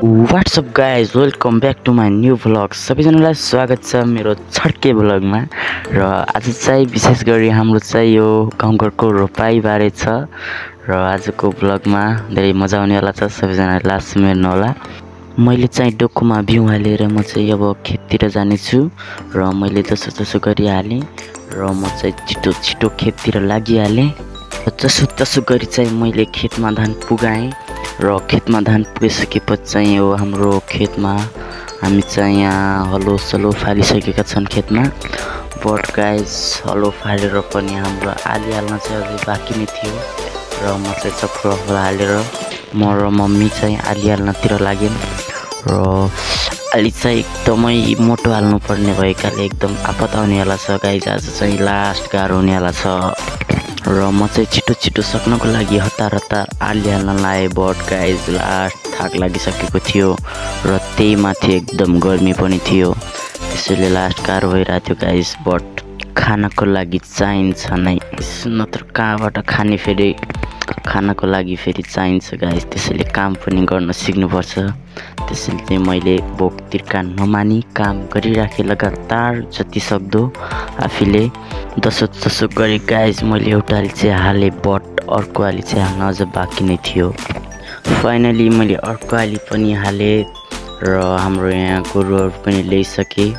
WhatsApp guys welcome back to my new vlog. सबैजनालाई स्वागत छ मेरो छड्के भ्लगमा। र आज चाहिँ विशेष गरी हाम्रो चाहिँ यो गाउँघरको रोपाइबारे छ र आजको भ्लगमा धेरै मजा आउनेवाला छ। सबैजनाले लास्टसम्म हेर्नु होला। मैले चाहिँ डोकोमा बिउ हालेर म चाहिँ अब खेततिर जानेछु र मैले जसो गरिहालेँ र म चाहिँ छिटो खेततिर लागिहालेँ। जसो गरी चाहिँ मैले खेतमा धान पुगाएँ र खेतमा धान पुगिसकेपछि चाहिँ यो हाम्रो खेतमा हामी चाहिँ यहाँ हलो सलो फालिसकेका छन् खेतमा। बट गाइस हलो फालेर पनि हाम्रो आली हाल्न चाहिँ अझै बाँकी नै थियो र म चाहिँ चक्र हालेर म र मम्मी चाहिँ आली हाल्नतिर लाग्यौँ र आली चाहिँ एकदमै मोटो हाल्नुपर्ने भएकाले एकदम आपत आउनेवाला छ गाइस। आज चाहिँ लास्ट गाह्रो हुनेवाला छ र म चाहिँ छिटो सक्नको लागि हतार आली हाल्न लाएँ। बट गाइस लास्ट थाक लागिसकेको थियो र त्यही माथि एकदम गर्मी पनि थियो, त्यसैले लास्ट गाह्रो भइरहेको थियो गाइस। बट खानको लागि चाहिन्छ नै, नत्र कहाँबाट खाने, फेरि खानको लागि फेरि चाहिन्छ गाइस। त्यसैले काम पनि गर्न सिक्नुपर्छ। त्यसैले चाहिँ मैले भोक तिर्खा नमानी काम गरिराखेँ लगातार जति सक्दो आफूले जसो गरी गाइस। मैले एउटा आली चाहिँ हालेँ बट अर्को आली चाहिँ हाल्न अझ बाँकी नै थियो। फाइनली मैले अर्को आली पनि हालेँ र हाम्रो यहाँ गोरुहरू पनि ल्याइसकेँ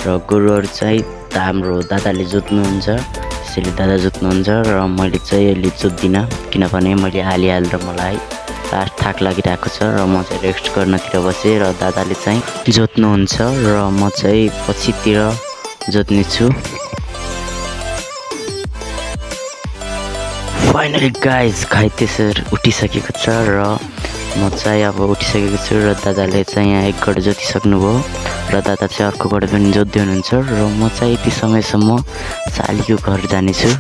र गोरुहरू चाहिँ हाम्रो दादाले जोत्नुहुन्छ, त्यसैले दादा जोत्नुहुन्छ र मैले चाहिँ अहिले जोत्दिनँ किनभने मैले आली हालेर मलाई लास्ट थाक लागिरहेको छ र म चाहिँ रेस्ट गर्नतिर बसेँ र दादाले चाहिँ जोत्नुहुन्छ र म चाहिँ पछितिर जोत्नेछु। फाइनली गाइस खाइतेसर उठिसकेको छ र म चाहिँ अब उठिसकेको छु र दादाले चाहिँ यहाँ एक गड जोतिसक्नुभयो र दादा चाहिँ अर्को गड पनि जोत्दै हुनुहुन्छ र म चाहिँ यति समयसम्म सालीको घर जानेछु।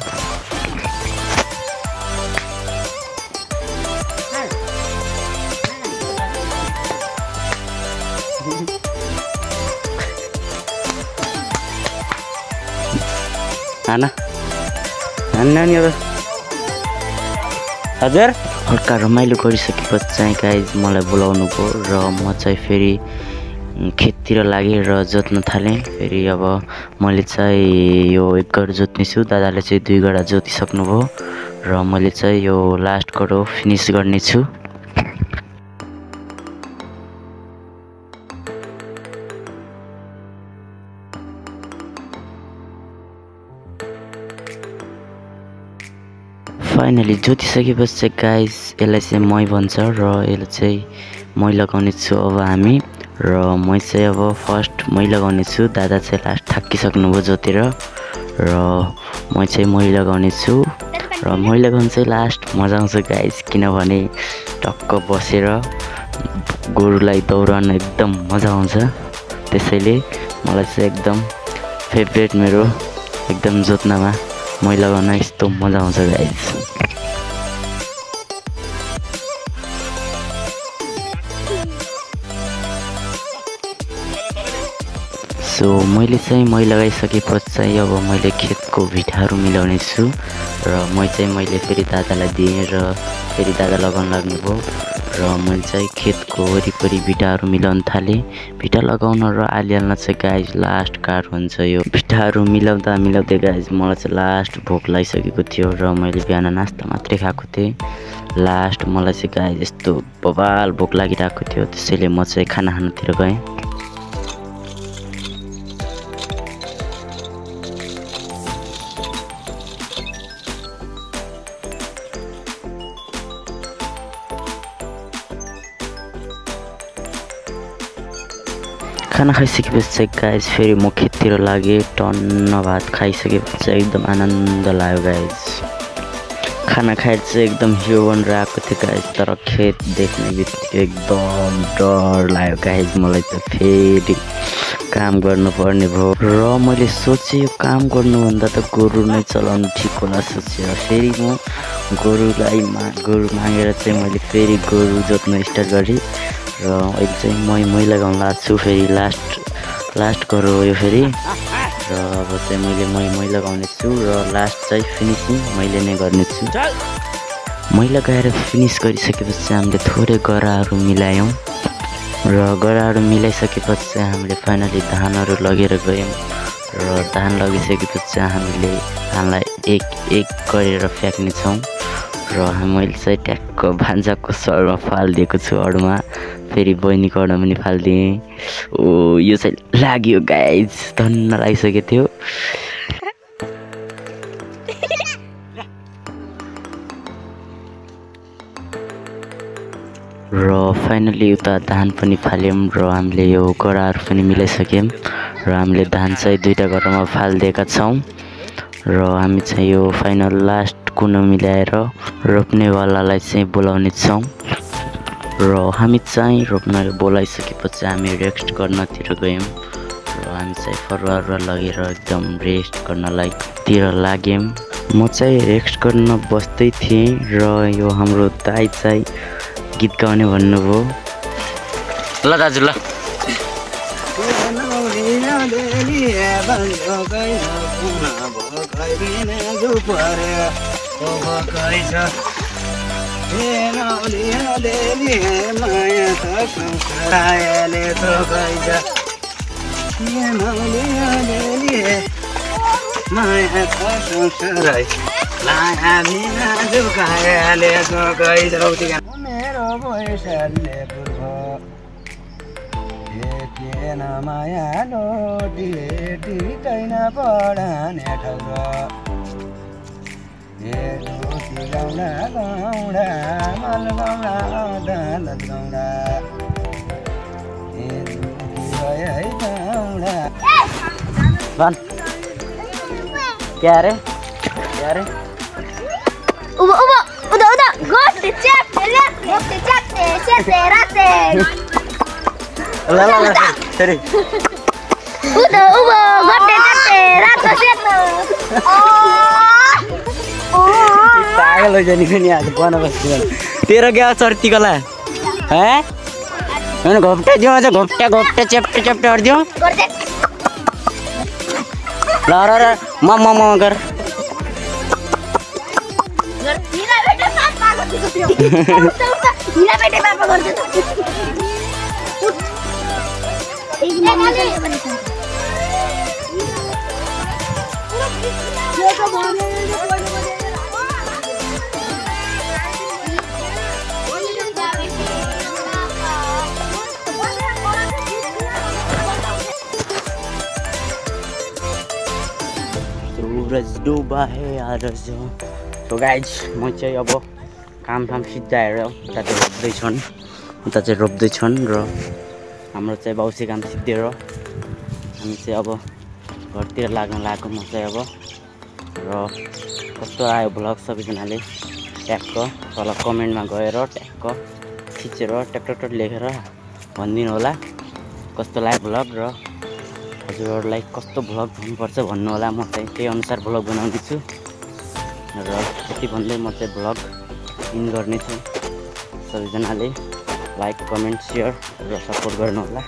नानी अब हजुर हल्का रमाइलो गरिसकेपछि चाहिँ गाइज मलाई बोलाउनु भयो र म चाहिँ फेरि खेततिर लागेँ र जोत्न थालेँ। फेरि अब मैले चाहिँ यो एक गड जोत्नेछु, दादाले चाहिँ 2 गडा जोतिसक्नुभयो र मैले चाहिँ यो लास्ट गडो फिनिस गर्नेछु। फाइनली जोतिसकेपछि चाहिँ गाइस यसलाई चाहिँ मै भन्छ र यसलाई चाहिँ मै लगाउने छु अब हामी। र मै चाहिँ अब फर्स्ट मै लगाउने छु, दादा चाहिँ लास्ट थाकिसक्नुभयो जोतेर र मै चाहिँ मै लगाउने छु र मै लगाउनु चाहिँ लास्ट मजा आउँछ गाइस किनभने टक्क बसेर गोरुलाई दौडाउन एकदम मजा आउँछ। त्यसैले मलाई चाहिँ एकदम फेभरेट मेरो एकदम जोत्नमा मै लगाउन यस्तो मजा आउँछ गाइस। सो मैले चाहिँ मै लगाइसकेपछि चाहिँ अब मैले खेतको भिटाहरू मिलाउने छु र मैले फेरि दादालाई दिएँ र फेरि दादा लगाउन लाग्नुभयो र मैले चाहिँ खेतको वरिपरि भिटाहरू मिलाउन थालेँ। भिटा लगाउन र आली हाल्न चाहिँ गाइस लास्ट गाह्रो हुन्छ। यो भिटाहरू मिलाउँदै गाइस मलाई चाहिँ लास्ट भोक लागिसकेको थियो र मैले बिहान नास्ता मात्रै खाएको थिएँ। लास्ट मलाई चाहिँ गाइस यस्तो बबाल भोक लागिरहेको थियो, त्यसैले म चाहिँ खाना खानतिर गएँ। खाना खाइसकेपछि चाहिँ गाइस फेरि म खेततिर लागेँ। टन्न भात खाइसकेपछि चाहिँ एकदम आनन्द लाग्यो गाइस। खाना खाएर चाहिँ एकदम हिरो बनेर आएको थियो गाइस, तर खेत देख्ने बित्तिकै एकदम डर लाग्यो गाइस। मलाई त फेरि काम गर्नुपर्ने भयो र मैले सोचेँ यो काम गर्नुभन्दा त गोरु नै चलाउनु ठिक होला सोचेर फेरि म गोरु मागेर चाहिँ मैले फेरि गोरु जोत्न स्टार्ट गरेँ र अहिले चाहिँ मै लगाउन लाग्छु छु। फेरि लास्ट गरो यो फेरि र अब चाहिँ मैले मै लगाउने छु र लास्ट चाहिँ फिनिसिङ मैले नै गर्नेछु। मै लगाएर फिनिस गरिसकेपछि हामीले थोरै गराहरू मिलायौँ र गराहरू मिलाइसकेपछि चाहिँ हामीले फाइनली धानहरू लगेर गयौँ र धान लगिसकेपछि चाहिँ हामीले धानलाई एक एक गरेर फ्याँक्नेछौँ र मैले चाहिँ ट्याक्क भान्जाको सरमा फालिदिएको छु अडुमा फेरि बहिनीको अडुमा पनि फालिदिएँ ओ यो चाहिँ लाग्यो गाइज धन्न लागिसकेको थियो र फाइनली उता धान पनि फाल्यौँ र हामीले यो गराहरू पनि मिलाइसक्यौँ र हामीले धान चाहिँ दुईटा गरामा फालिदिएका छौँ र हामी चाहिँ यो फाइनल लास्ट कुनो मिलाएर रोप्नेवालालाई चाहिँ बोलाउने छौँ र हामी चाहिँ रोप्न बोलाइसकेपछि हामी रेस्ट गर्नतिर गयौँ र हामी चाहिँ फरुवा लगेर एकदम रेस्ट गर्नलाई तिर लाग्यौँ म चाहिँ रेस्ट गर्न बस्दै थिएँ र यो हाम्रो दाइ चाहिँ गीत गाउने भन्नुभयो ल दाजु ल मेरो भैँसले पुर्ख एकेन माया लोटी टिकैन पढाने ठाउँ लोटी गाउँडा गाउँडा मल गाउँडा दालत गाउँडा है गाउँडा क्या रे Uba, udah, gosti capek, rate. Lah, sorry. Udah, gosti capek, rate. पागल हो जाने को नहीं आज कौन बस्ती वाला तेरा क्या सर्ती कला है मैंने घोपटे दियो आज घोपटे चेप्टे और दियो ला मम्मा कर हिला बेटे पापा गर्दै छ सूरज डुबा है आज जो तो गाइज म चाहिँ अब काम सिद्धाएर उता चाहिँ रोप्दैछन् र हाम्रो चाहिँ बाउसी काम सिद्धिएर हामी चाहिँ अब घरतिर लाग्न लागेको म चाहिँ अब र कस्तो आयो भ्लग सबैजनाले ट्याक्क तल कमेन्टमा गएर ट्याक्क खिचेर ट्याक्टर लेखेर भनिदिनु होला कस्तो लाग्यो भ्लग र हजुरहरूलाई कस्तो भ्लग भन्नुपर्छ भन्नु होला म चाहिँ त्यही अनुसार भ्लग बनाउँदैछु र यति भन्दै म चाहिँ भ्लग इन गर्नेछु सबैजनाले लाइक कमेन्ट सेयर र सपोर्ट गर्नु होला